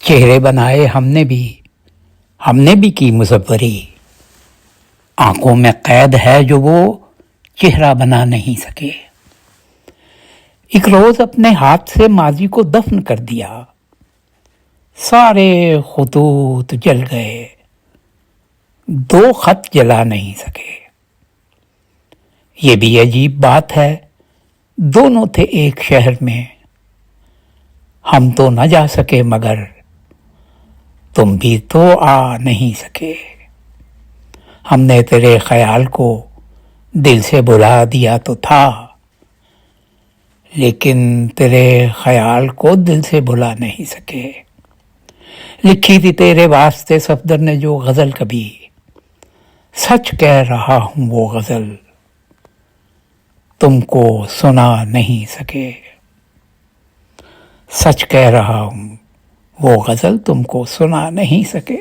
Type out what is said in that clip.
چہرے بنائے ہم نے بھی کی مصوری، آنکھوں میں قید ہے جو وہ چہرہ بنا نہیں سکے۔ ایک روز اپنے ہاتھ سے ماضی کو دفن کر دیا، سارے خطوط جل گئے، 2 خط جلا نہیں سکے۔ یہ بھی عجیب بات ہے، دونوں تھے ایک شہر میں، ہم تو نہ جا سکے مگر تم بھی تو آ نہیں سکے۔ ہم نے تیرے خیال کو دل سے بلا دیا تو تھا، لیکن تیرے خیال کو دل سے بلا نہیں سکے۔ لکھی تھی تیرے واسطے صفدر نے جو غزل، کبھی سچ کہہ رہا ہوں وہ غزل تم کو سنا نہیں سکے۔ سچ کہہ رہا ہوں وہ غزل تم کو سنا نہیں سکے۔